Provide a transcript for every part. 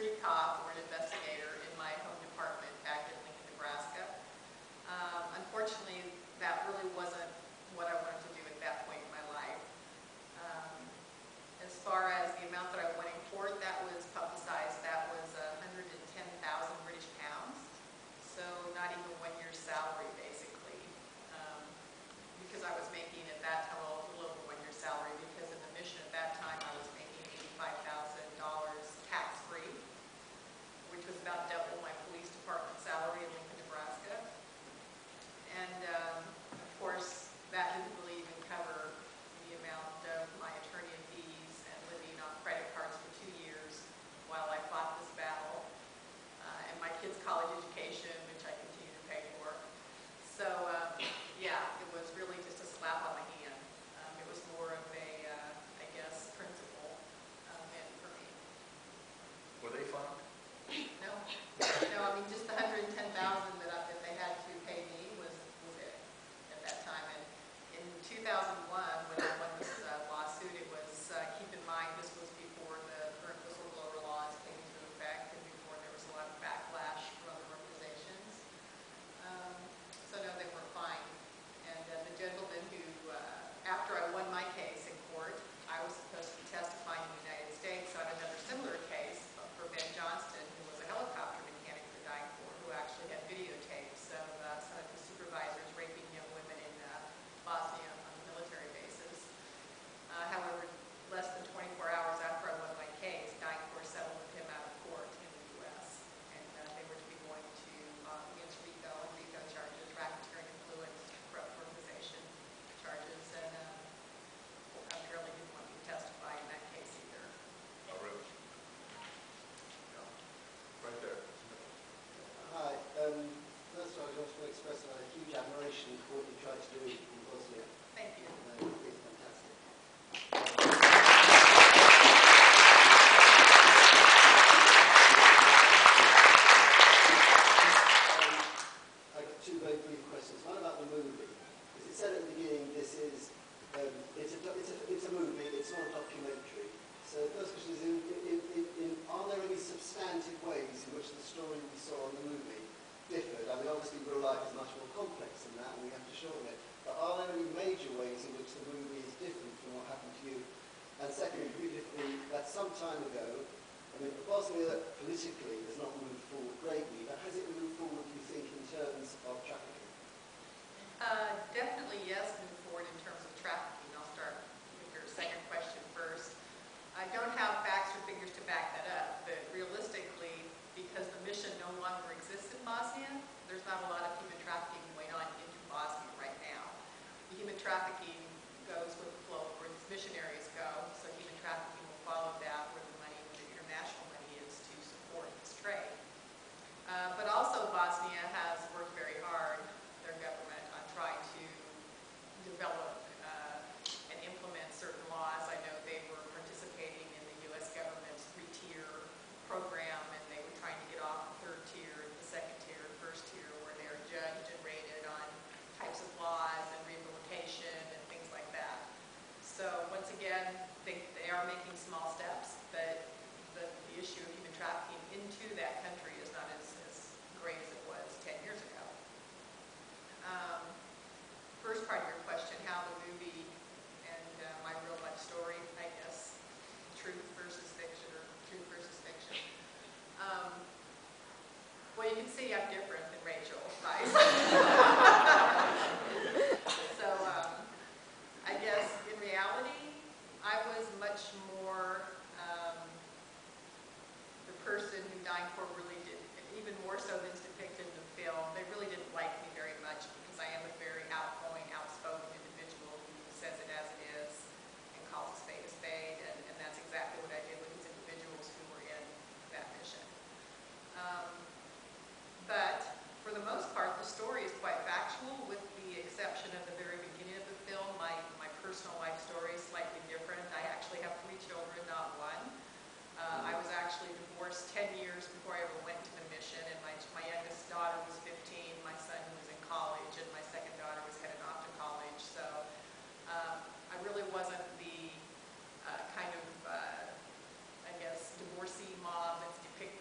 street cop or an investigator in my home department back in Lincoln, Nebraska. Unfortunately, that really wasn't what I wanted to do at that point in my life. As far as the amount that I went in court, that was publicized. That was 110,000 British pounds, so not even 1 year's salary, basically. Because I was making at that time a little over 1 year's salary, because in the mission at that time I was making $85,000 tax-free, which was about double my police department salary in Lincoln, Nebraska. And of course, that didn't really even cover the amount of my attorney fees and living on credit cards for 2 years while I fought this battle, and my kids' college education, which I continue to pay for. So yeah, it was really just a slap on the hand. It was more of a, I guess, principle end for me. Were they fun? No, no. I mean, just the 110,000 that they had to pay me was it at that time. And in 2001, when I won this lawsuit, it was keep in mind this was before the current whistleblower laws came into effect, and before there was a lot of backlash from other organizations. So no, they weren't fine. And the gentleman who, after I won my case in court, I was supposed to be testifying in the United States on another similar case for Ben Johnston, who was a helicopter mechanic for DynCorp, who actually had videotapes of some of his supervisors raping young women in Bosnia on the military bases. However, less than 24 hours after I won my case, DynCorp settled with him out of court in the U.S. And they were to be going to against RICO and RICO charges, racketeering influence, corrupt organization charges, and apparently didn't want me to testify in that case either. Oh, really? No. Right there. Hi. First of all, I just want to express my huge admiration for what you tried to do in Bosnia. Thank you. It's fantastic. I got two very brief questions. One about the movie. Because it said at the beginning, this is it's a movie. It's not a documentary. So the first question is: are there any substantive ways in which the story we saw in the movie differed? I mean, obviously real life is much more complex than that, and we have to shorten it. But are there any major ways in which the movie is different from what happened to you? And secondly, briefly, that some time ago, I mean, Bosnia politically has not moved forward greatly, but has it moved forward, do you think, in terms of trafficking? Definitely yes, move forward in terms of trafficking. I'll start with your second question first. I don't have facts or figures to back that up, but realistically, because the mission no longer exists in Bosnia, there's not a lot of human trafficking going on into Bosnia right now. The human trafficking goes with the flow of where its missionaries go, so human trafficking will follow that where the money, where the international money is to support this trade. But also Bosnia has worked very hard, their government, on trying to develop and implement certain laws. I know they were participating in the U.S. government's 3-tier program, and they were trying to get off the 3rd tier, the 2nd tier, 1st tier, where they are judged and rated on types of laws and rehabilitation and things like that. So once again, they are making small steps, but the issue of human trafficking into that country is not as great as it was 10 years ago. First part of your question, how the movie and my real life story, I guess, truth versus fiction, or truth versus fiction. Well, you can see I'm different than Rachel, right? So I guess in reality, I was much more the person who DynCorp really did, even more so than is depicted in the film. They really didn't like me very much because I am a very outgoing, outspoken individual who says it as it is and calls a spade, and that's exactly what I did with these individuals who were in that mission. But for the most part, the story is quite factual, with the exception of the very beginning of the film. My personal life story is slightly different. I actually have 3 children, not 1. I was actually divorced 10 years before I ever went to the mission, and my youngest daughter was 15, my son was in college, and my second daughter was headed off to college. So I really wasn't the kind of, I guess, divorcee mom that's depicted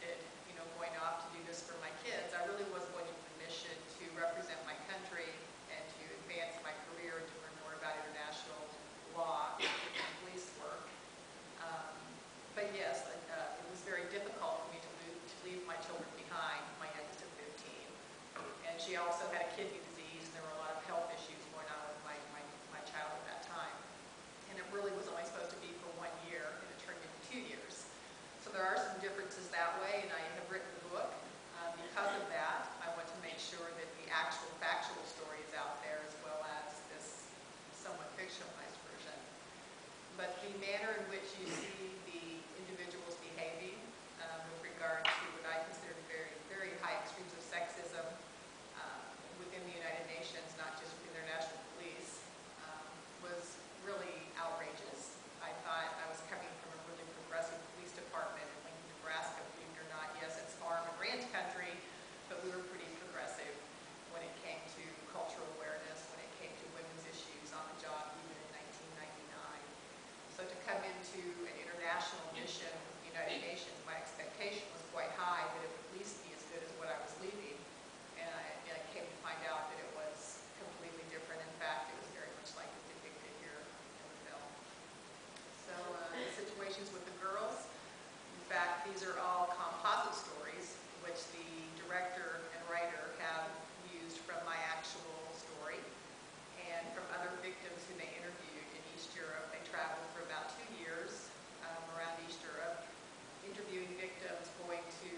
manner in which you see the individuals behaving with regard to what I consider very, very high extremes of sexism within the United Nations, not just within their national police, was really outrageous. I thought I was coming from a really progressive police department in Lincoln, Nebraska, believe it or not. Yes, it's farm and ranch country, but we were pretty progressive when it came to cultural awareness, when it came to women's issues on the job, even in 1999. So to come into an international mission with the United Nations, my expectation was quite high that it would at least be as good as what I was leaving. And I came to find out that it was completely different. In fact, it was very much like it's depicted here in the film. So the situations with the girls, in fact, these are all composite stories, which the director and writer have used from my actual story and from other victims who they interviewed in East Europe. They traveled for about 2 years around East Europe, interviewing victims, going to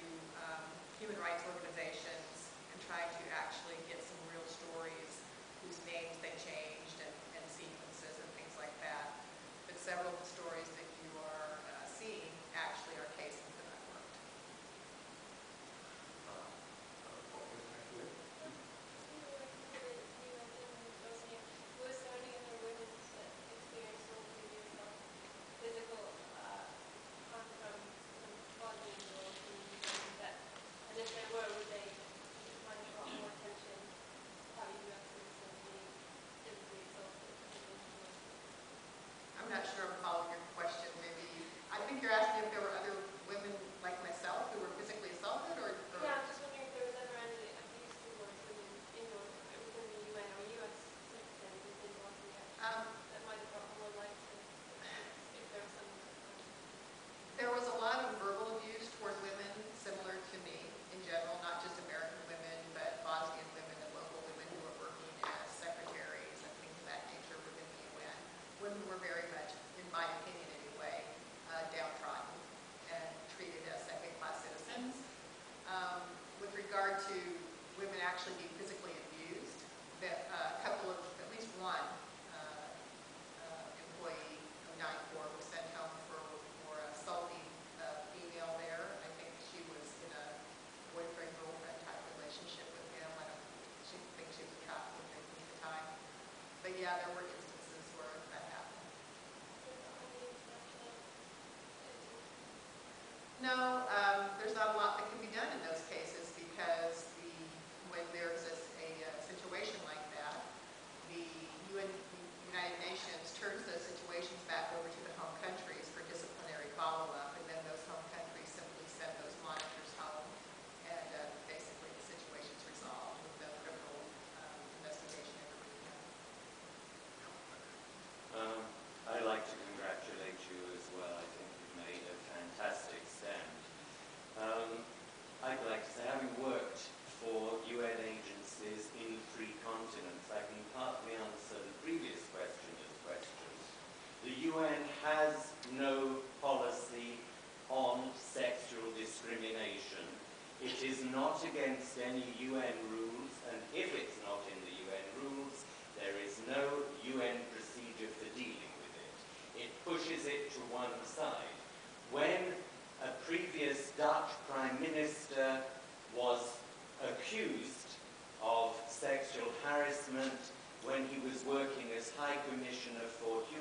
human rights organizations, and trying to actually get some real stories whose names they changed and sequences and things like that. But several of the stories that you are seeing actually are cases that I've worked. I'm not sure I'm following your question. Maybe I think you're asking if there were other women like myself who were physically assaulted, or Yeah, I'm just wondering if there was ever any abuse towards women within the UN or US citizens within Bosnia that might have brought more light to if there was some. there was a lot of verbal abuse toward women, similar to me in general, not just American women, but Bosnian women and local women who were working as secretaries and things of that nature within the UN. Women were very much, in my opinion anyway, downtrodden and treated as second-class citizens. With regard to women actually being physically abused, that a couple of, at least one employee of 9-4 was sent home for assaulting a female there. I think she was in a boyfriend-girlfriend type relationship with him. I don't think she was a trafficking victim at the time. But yeah, there were instances where that happened. No, there's not a lot that can be done in those cases because when there's a situation like that, the United Nations turns those situations back over to the home countries for disciplinary follow-up, and then those home countries simply send those monitors home, and basically the situation's resolved with the criminal investigation ever being done. I'd like to congratulate you as well. I think you've made a fantastic stand. I'd like to say, having worked for UN agencies in 3 continents, I can partly answer the previous questioner's question. The UN has no policy on sexual discrimination. It is not against any UN rules, and if it's not in the UN rules, there is no UN procedure for dealing with it. It pushes it to one side. When a previous Dutch Prime Minister was accused of sexual harassment when he was working as High Commissioner for Human